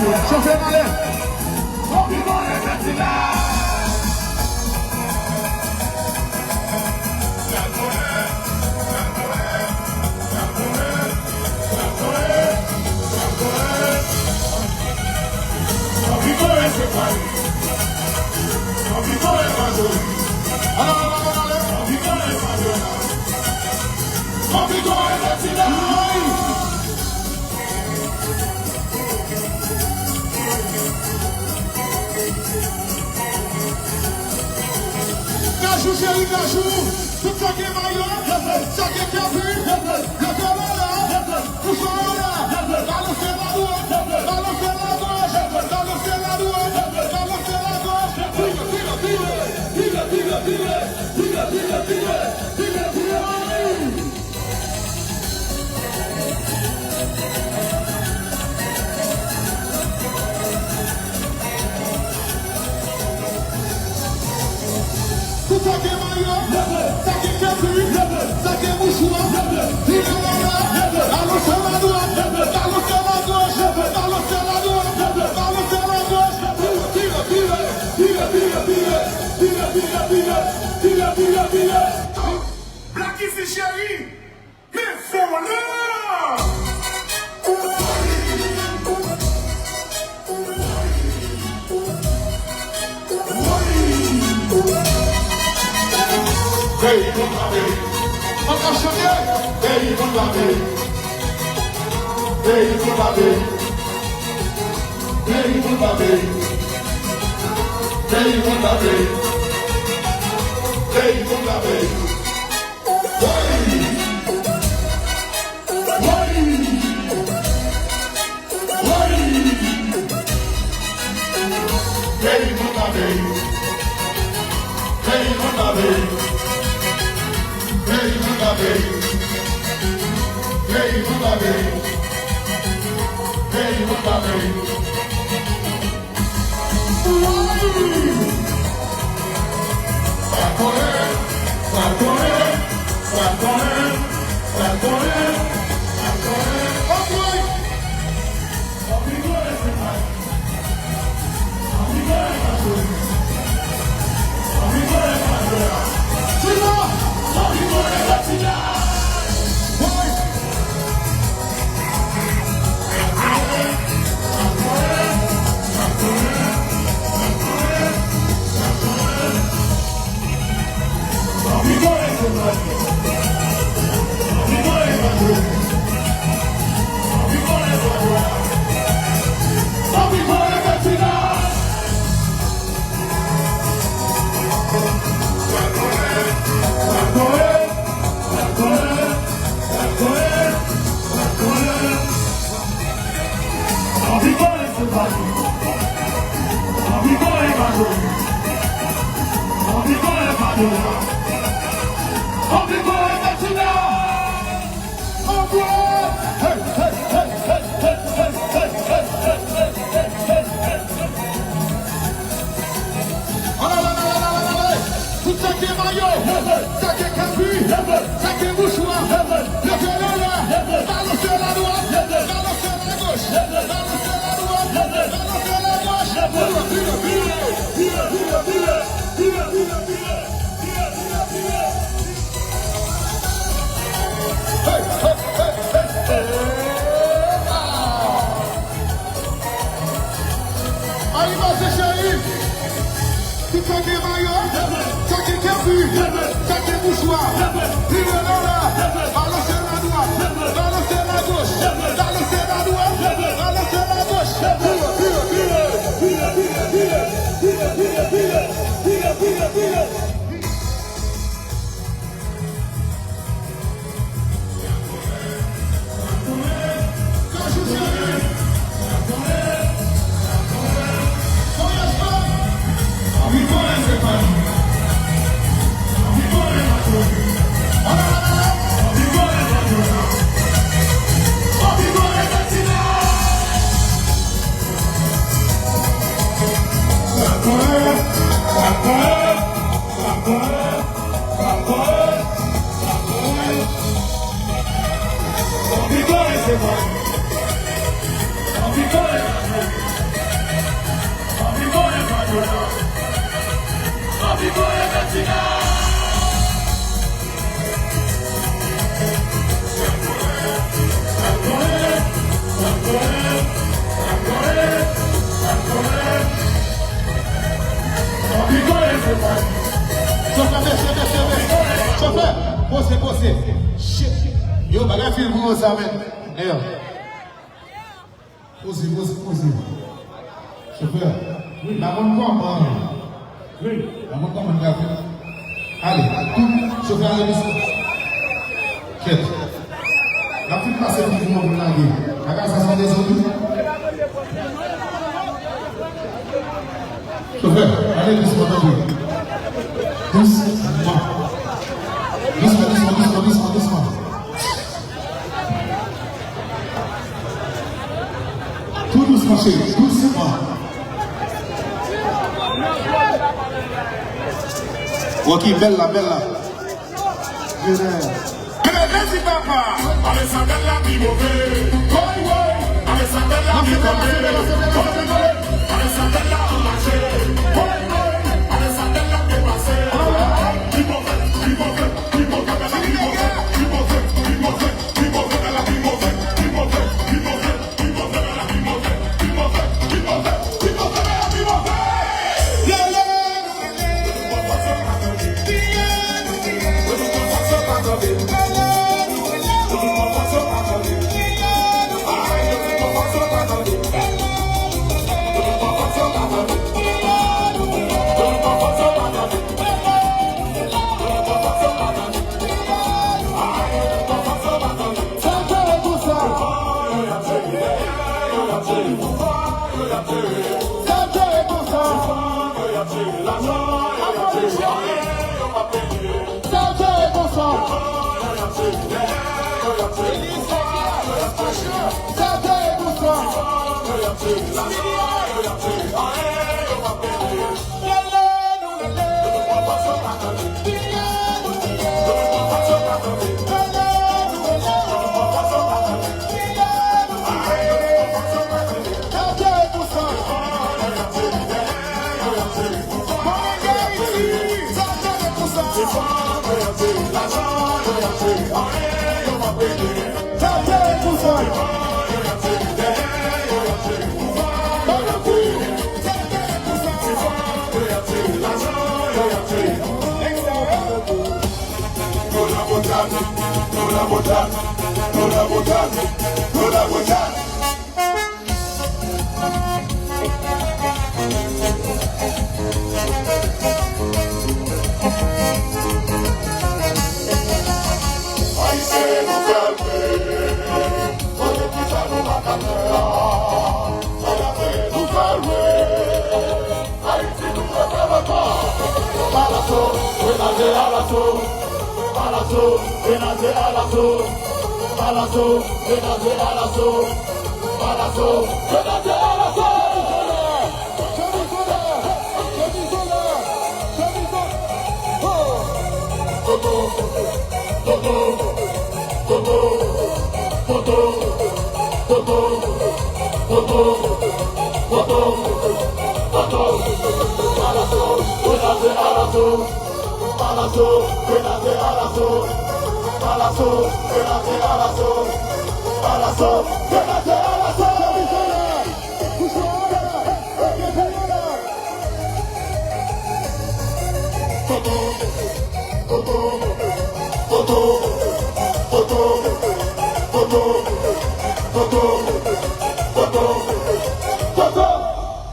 Chauffeur malin. Cachou, chéri, cachou, tout ça qui est maillot, ça qui est capu, le colon là, tout ça là, balancer la droite, balancer la gauche, balancer la droite, balancer la gauche, tire, tire, tire, tire, tire, tire, tire, tire, tire, tire. Tout ça qui est maillot, ça qui est capu, ça qui est mouchoir, tire la là, balancer la droite, balancer la gauche, balancer la droite, balancer la gauche, tire, tire, tire, tire, tire, tire, tire, tire, tire, tire. Black is the chéri, mais faut-le. Hey, come on, baby. I'm gonna show you. Hey, come on, baby. Hey, come on, baby. Hey, come on, baby. Hey, come on, baby. Hey, come on, baby. Hey, come on, baby. Hey, come on, baby. Hey, Buddha, baby. Hey, Buddha, baby. Hey, Buddha, baby. Vai correr, vai correr, vai correr, vai correr, vai correr. Vai! Obrigou esse pai. Obrigou esse pai. Obrigou esse pai. Tira! Chauffeur, posez. Yo, bagay film pour ça, men. Posez. Chauffeur, la bonne commande. Oui. La bonne commande, allez, tout, chauffeur, allez, quête. La petite passe est pour vous blaguer. La gare, ça sent des autres. Chauffeur, allez, doucement. Doucement. Tout doucement, chérie, doucement. Ok, belle là. Merci papa. Allez, ça donne la vie mauvaise. Allez, ça donne la vie mauvaise. Allez, ça donne la marché. Allez, ça donne la dépassé.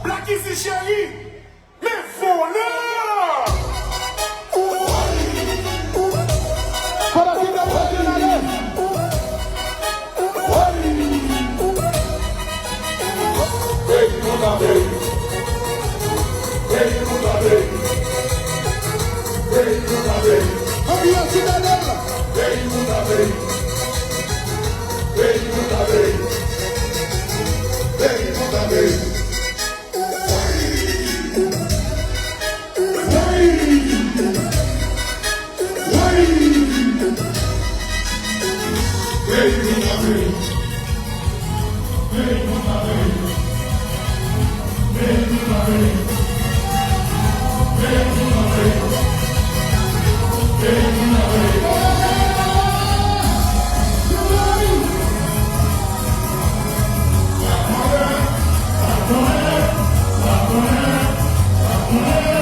Black is chérie, mais voleur. Hey, Mas aí,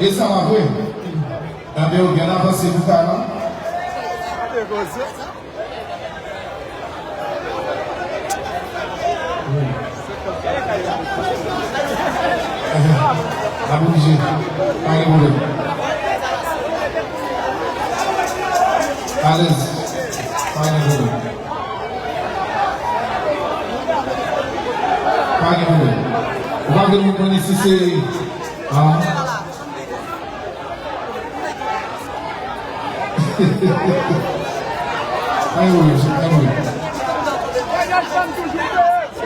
et ça va jouer. On bien avancé pour ça là. La bougie, pas de problème. À l'aise, pas de problème. Pas de problème. On va vous connaître si c'est...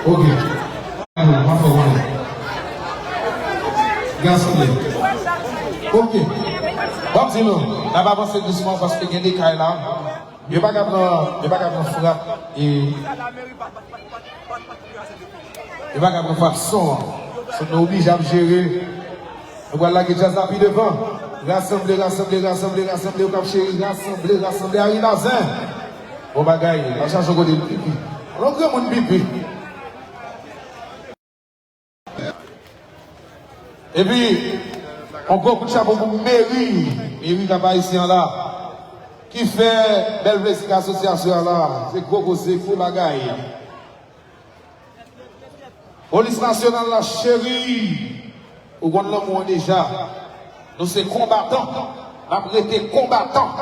Ok. Ok. Bon, dis-nous, on va avancer doucement parce qu'il y a des cas là. Il n'y a pas qu'à prendre frappe et. Il n'y a pas qu'à prendre frappe son. On est obligé à gérer. Voilà que jazz a mis devant. Rassembler, rassembler, rassembler, rassembler, rassembler, rassembler, à Inazin. Au bagaille, la charge au côté de pipi. On a grand monde pipi. Et puis, on prend beaucoup de chapeau pour Mairie qui n'a pas ici là, qui fait belle blessure association là, c'est gros, c'est gros bagaille. Police nationale la chérie, ou qu'on l'a déjà. Nous sommes combattants. Nous sommes combattants.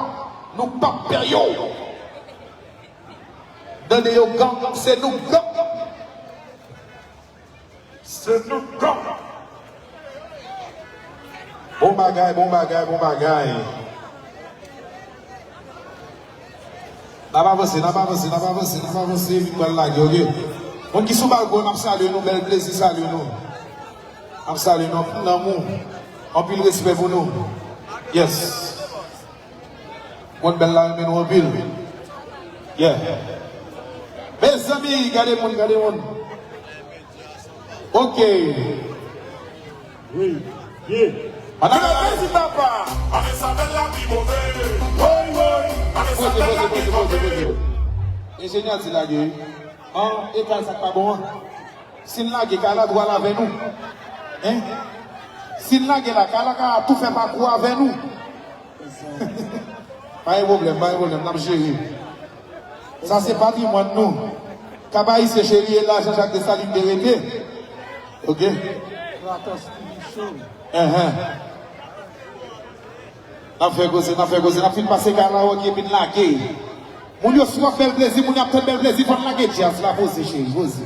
Nous ne pas période. Donnez au gang, c'est nous gang. C'est nous gang. Bon bagaille, bon bagaille, bon bagaille. N'a pas avancé, n'a pas avancé, n'a pas avancé, n'a pas avancé, victoire là, ok. On qui sont balcon, on salue nous, bel plaisir, salue nous. On salue nous, l'amour, on pile respect pour nous. Yes. On belle là, mais nous on pile. Yeah. Mes amis, regardez-moi, regardez-moi. Ok. Oui, yeah. Allez, papa. Allez, ça va là, qui mauvais. Oui, oui. Allez, ça va là, qui mauvais. Ingénieur, c'est la gueule. Hein? Et quand ça pas bon? Si la gueule, elle a droit avec nous. Hein? Si la gueule, elle a tout fait pas quoi avec nous. Pas de problème, pas de problème, n'a pas géré. Ça, c'est pas du moins de nous. Kabaï, c'est chéri, et là, Jean-Jacques de Salim de Rété. Ok? On fait causer, on fait causer, on fait passer karaoke et puis laguer. Mon yo soit bel plaisir, mon yo peut bel plaisir, faut laguer, tiens, c'est la pose, chéri, pose.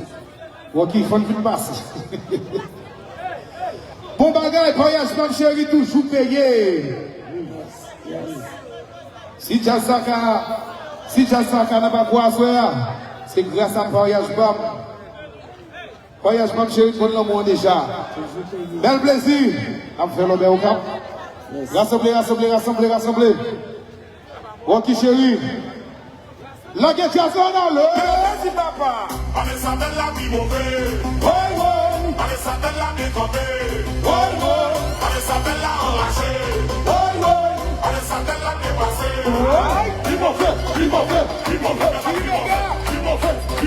Ok, il faut le passer. Bon bagage, voyage, mon chéri, toujours payé. Si Jassaka n'a pas quoi faire, c'est grâce à voyage bam. Voyage bam chéri, pour le monde déjà. Bel plaisir. On fait le au cap. Rassembler, rassembler, rassembler, rassembler. Ok chéri. La guette à son allô. Merci papa. Allez, ça va là, qui mauvais. Oui, oui. Allez, ça va là, qui mauvais. Oui, oui. Allez, ça va là, enragé. Oui, oui. Allez, ça va là, qui passé. Oui. Qui mauvais, qui mauvais, qui mauvais, qui mauvais, qui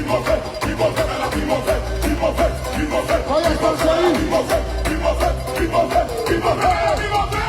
mauvais, qui mauvais, qui mauvais, qui mauvais, qui mauvais. Voyage bam chéri. Qui mauvais, qui mauvais, qui mauvais, qui mauvais, qui mauvais.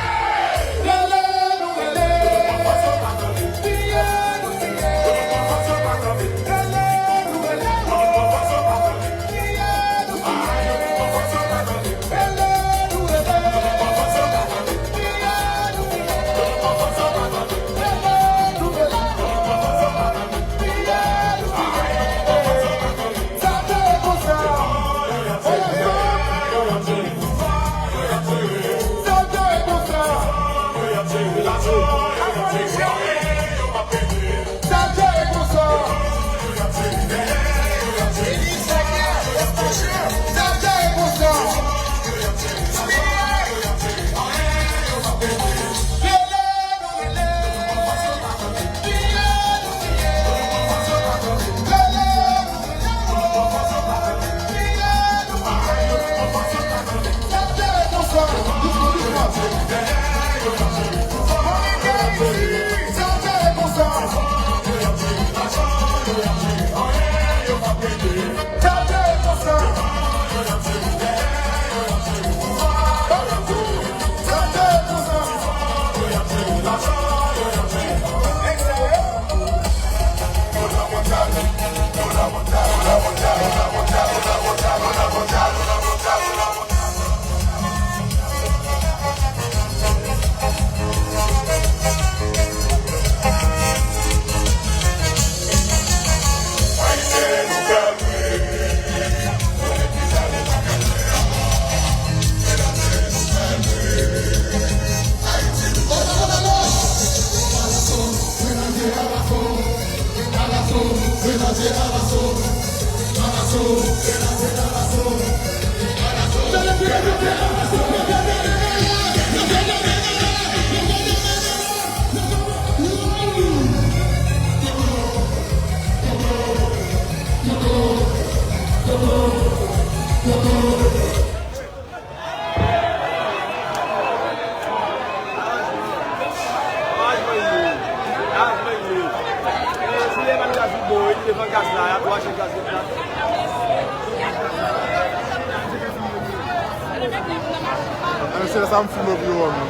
Você sabe o filme do homem?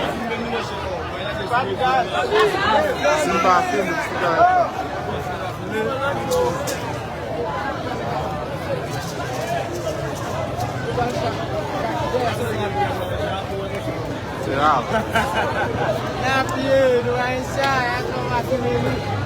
Sim, para filme, Real. Na pied, não é enxerga, não vai comer.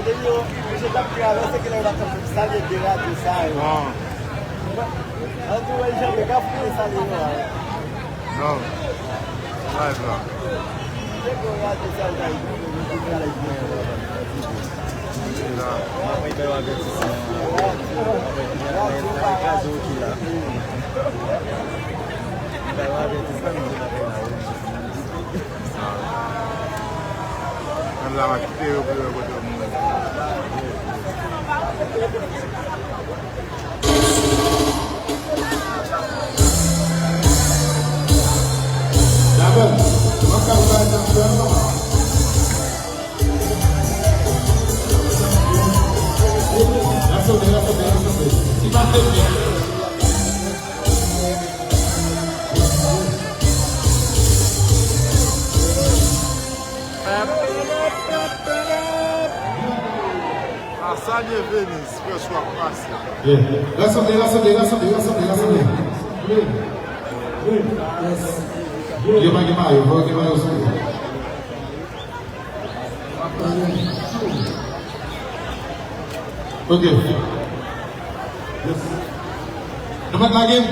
Você está criando essa que não dá para pensar de tirar de sair. Não. A tua já pegar para pensar de lá. Não. Vai, bro. Chegou lá de sair daí, de cara de Não. Mamãe vai lá ver se você casou aqui lá. La va quitter au bout de Assalye Venice, que soit passé. L'assemblée. Ok. Nous mettons la game.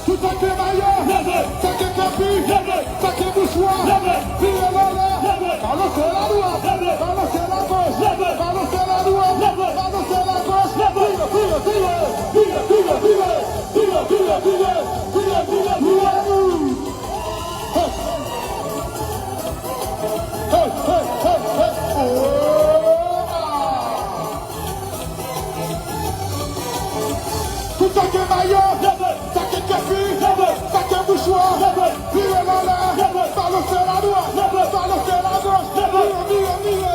Tout ça qui est maillot, ça qui est capu, ça qui est mouchoir. Tout ça qui est maillot, ça qui est café, ça qui est mouchoir, virez là là, balancez la droite, balancez la gauche, virez.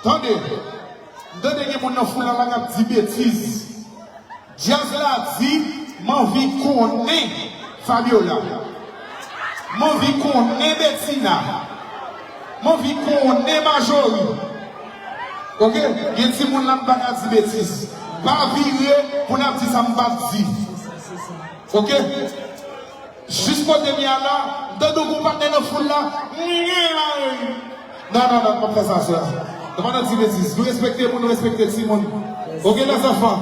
Attendez, donnez que mon enfant là a dit bêtise. Jazz l'a dit, mon vie connaît Fabiola. Mon vie connaît Bettina. Mon vie connaît Majori. Ok? Il y a des gens qui ont dit bêtise. Pas virer pour nous dire ça m'a dit. Ok? Juste pour te là, dans nos partenaires dans foule là. Non, pas faire ça. Comment on dit bêtise? Nous respectons, nous respectons tout le monde. Ok, les enfants?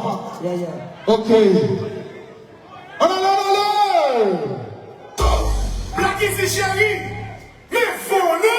Ok. On allez! Black is the chéri, mais voleur!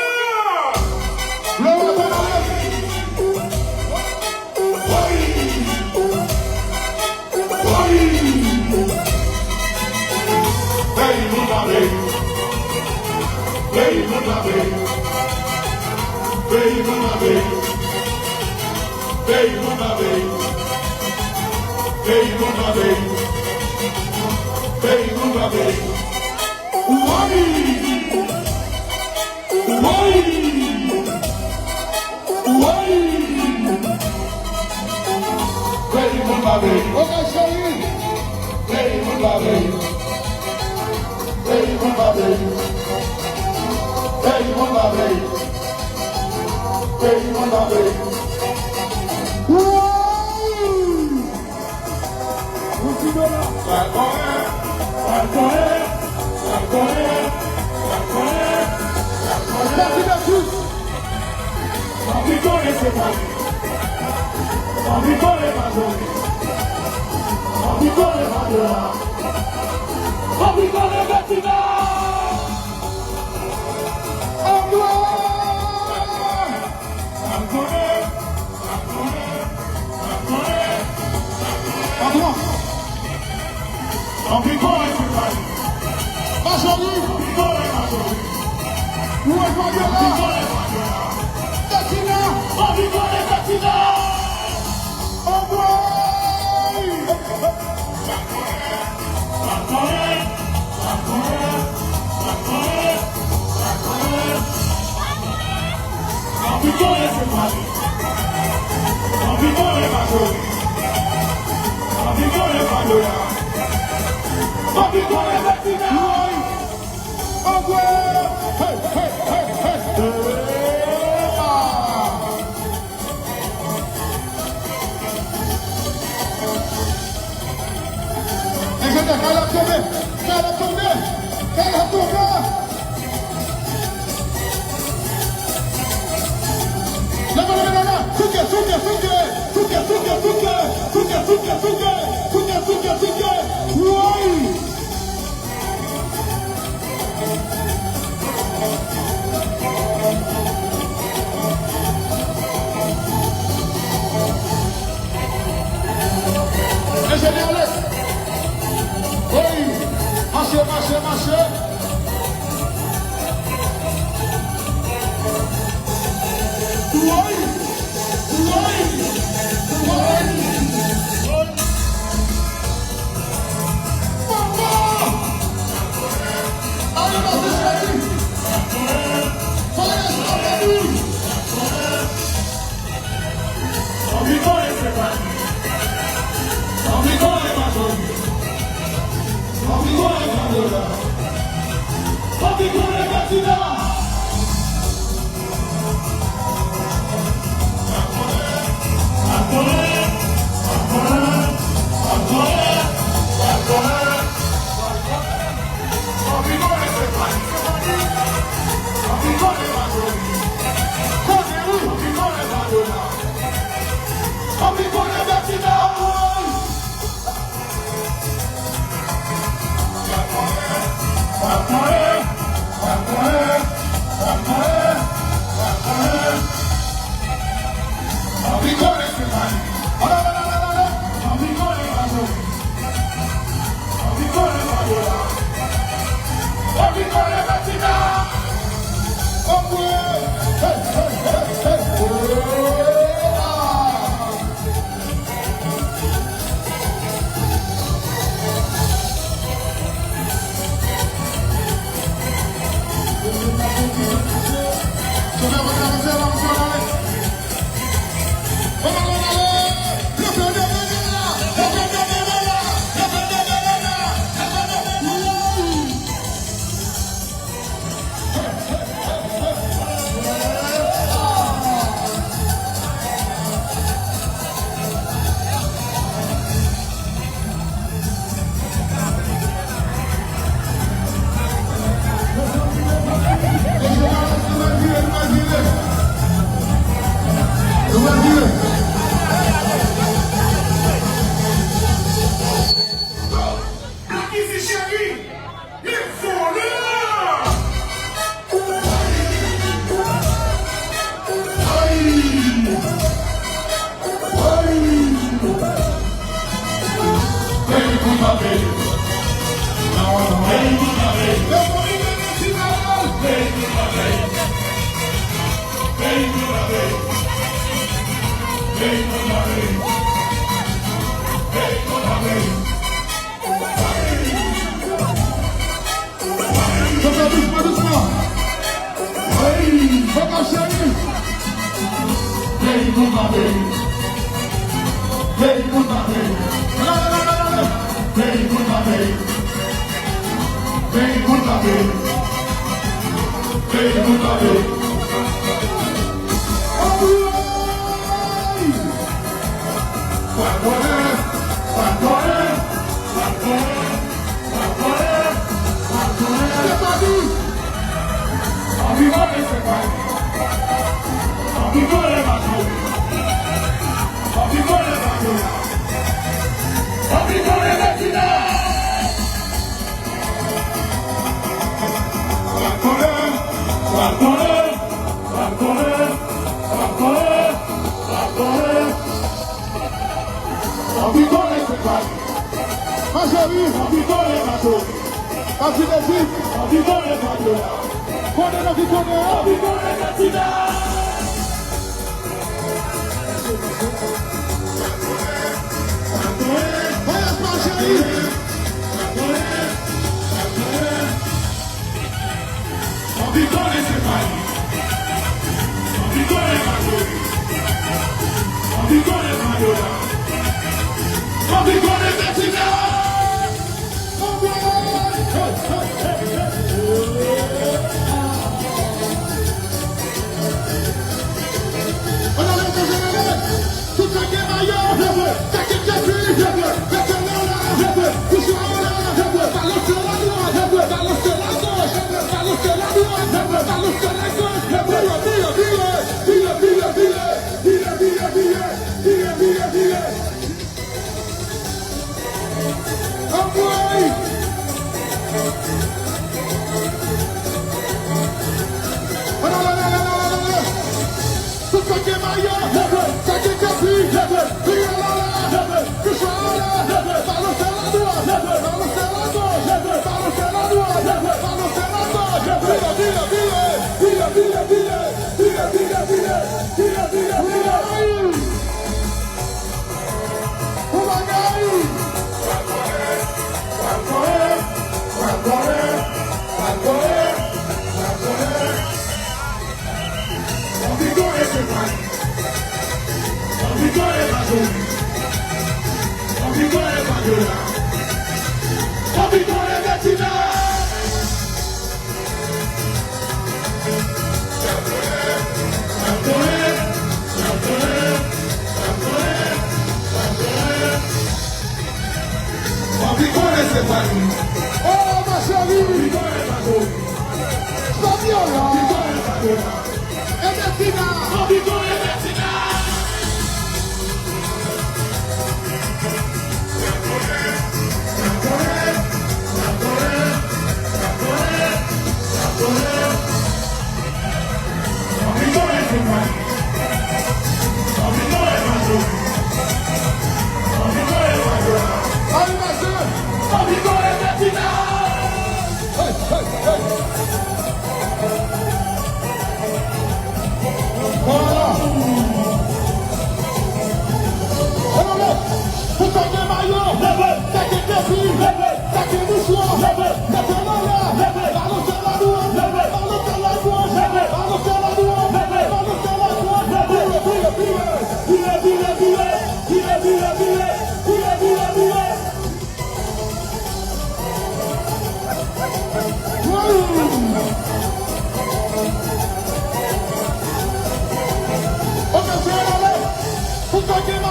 Oh, ma chérie!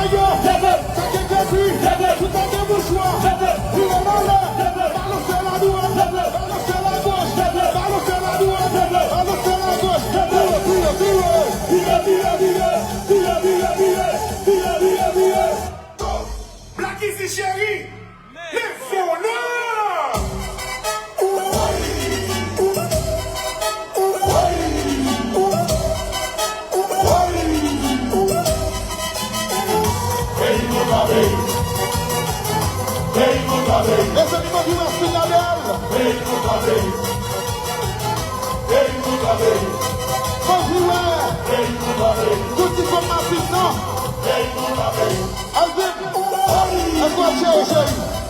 maillot, ça qui est gratuit, tout à fait mouchoir, il est malin, balancez la douane, balancez la gauche, balancez la douane, balancez la gauche, tire. Black Easy chérie, les faux là. Esse animal de uma finalhada. Tudo de informação. Alvin, é com a cheia.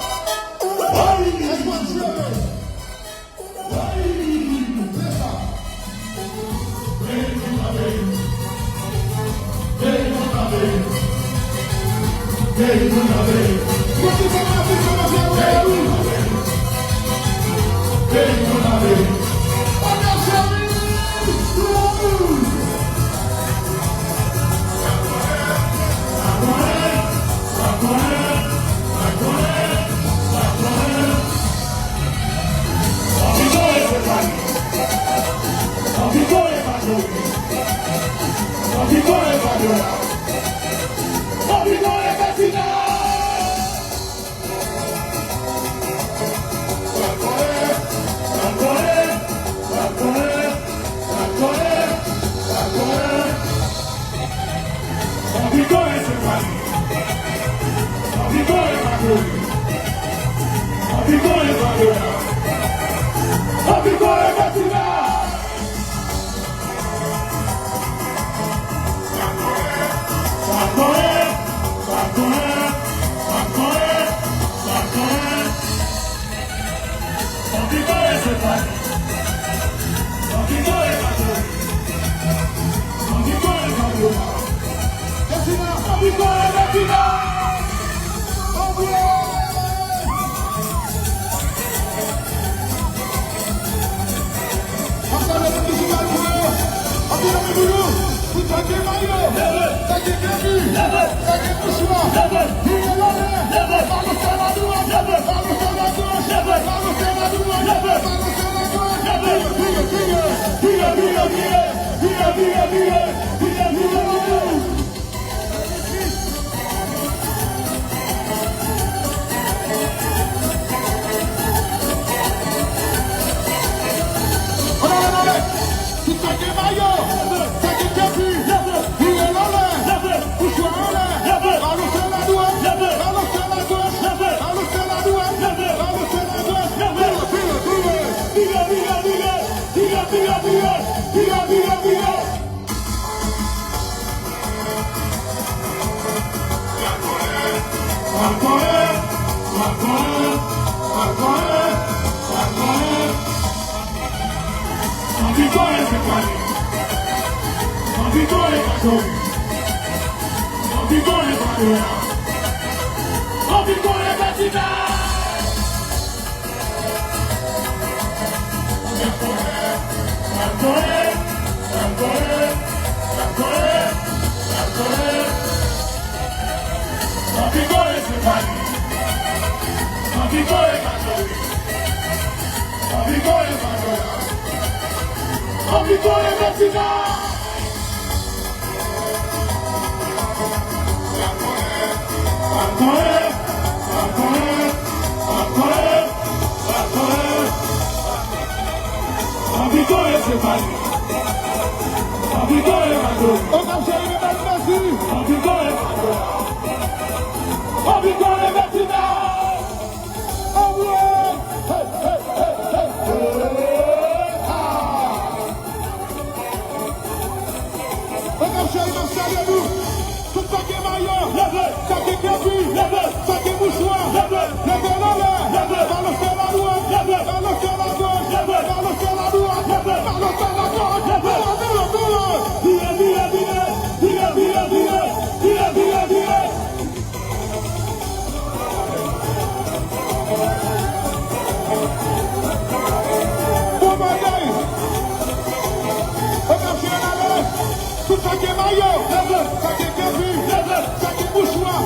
Tout ça qui est maillot, ça qui est mouchoir,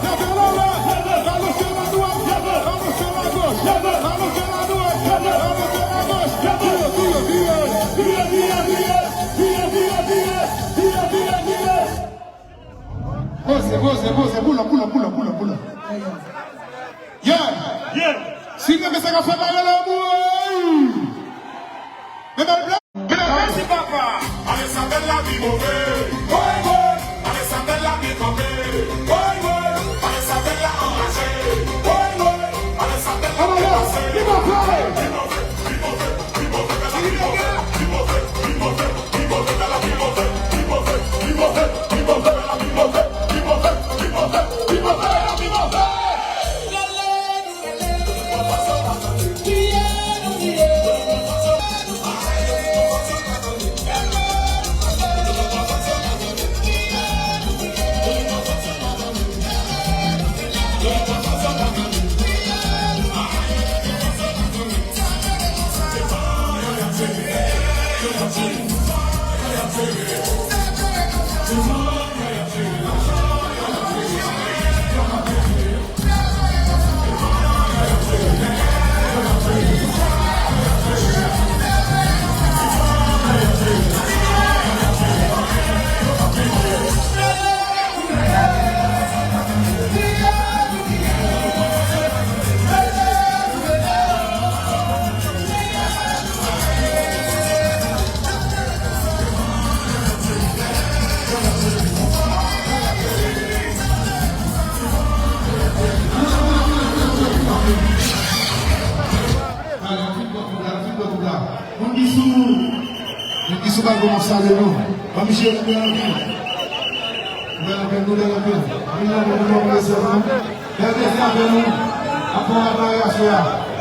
levez la main, balancez la droite, balancez la gauche, balancez la droite, balancez la gauche, Boule. Yeah. Si vous avez ça fait parler l'amour. Merci papa. Allez, ça fait la vie mauvaise. Allez, ça fait la vie mauvaise. Allez, ça fait la enragée. Allez, ça fait la Qui va commencer à nous? Michel, nous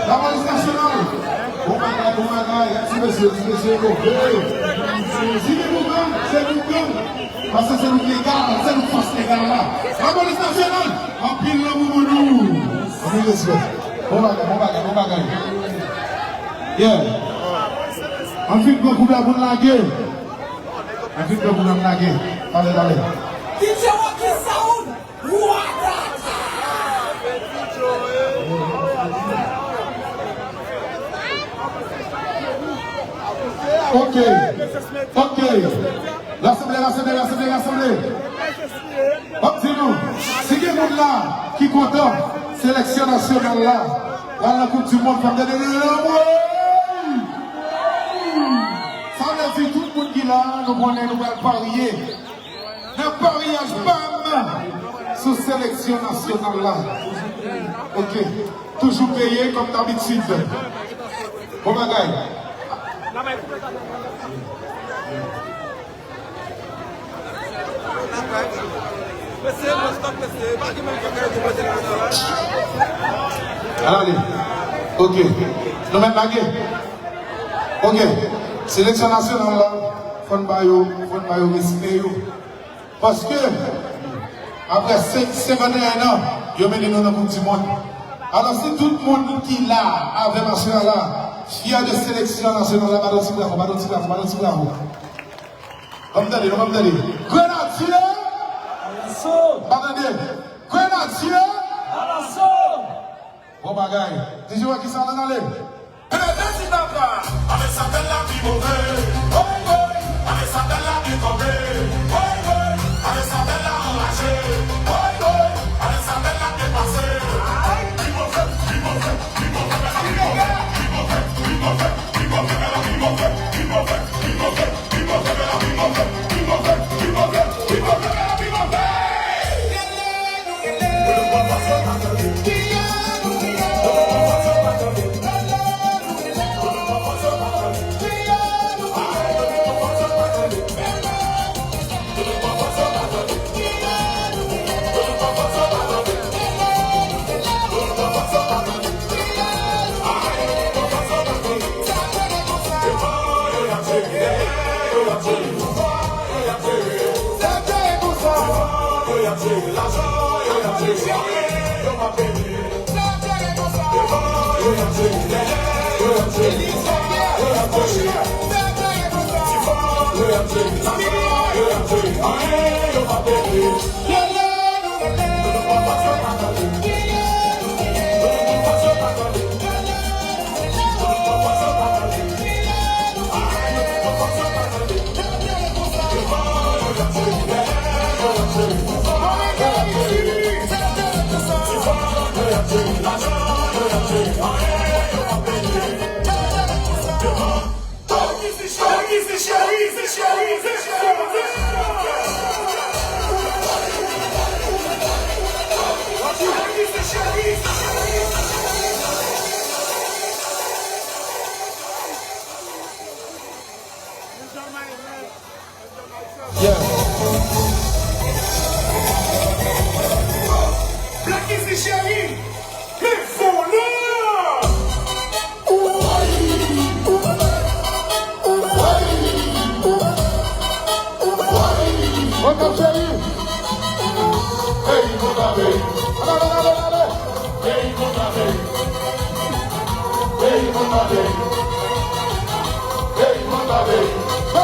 la police nationale. Parce que c'est nous légal, c'est nous force légale là. La police nationale, en pile le moumoudou. Bon bagage. Yeah. En fait, pour la bonne laguer. Allez. DJ Wacky Sound, Ok. L'assemblée. Dis-nous, si il y a monde là qui content, sélection nationale là, dans la Coupe du Monde, ça veut dire tout le monde qui est là, nous allons parier. Le pariage, bam, sous sélection nationale là. Ok. Toujours payé comme d'habitude. Bon bagaille. Allez. Ok. Nous même baguette. Ok. Sélection nationale là, faut nous respect. Parce que, après 51 ans, ils ont mené dans la Coupe du Monde. Alors, si tout le monde qui est là, avec ma soeur là, fier de sélection nationale là, Grenadier! Grenadier! Bon bagaille. DJ Wacky Sound dans l'air. Merci papa. Allez, ça fait la vie mauvaise. Allez, ça fait la vie mauvaise. Allez, ça fait la enragée. Allez, ça fait la dépassée.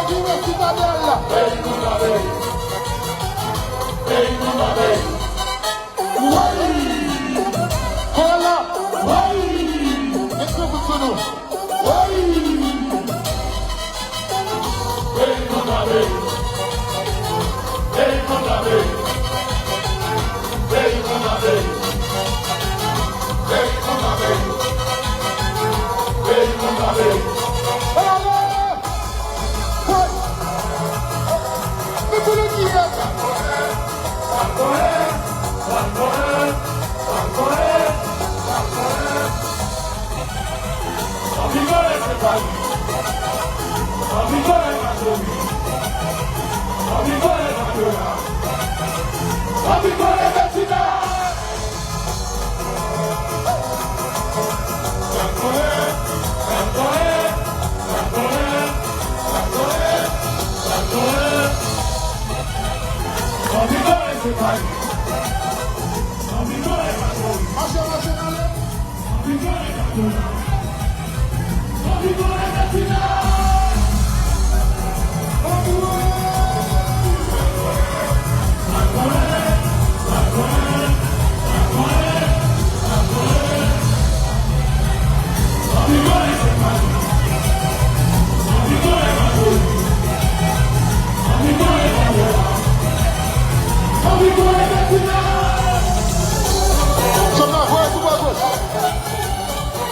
Viva Cidadela! Olha! Esse é o futuro!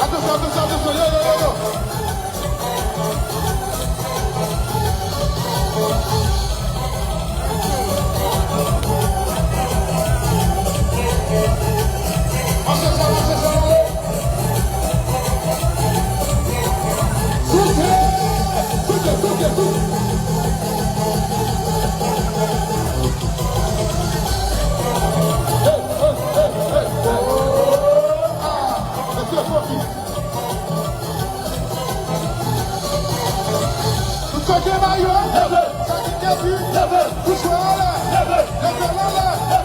Atenção, yo. Saque maio, saque quer vir, puxa ela, leva ela.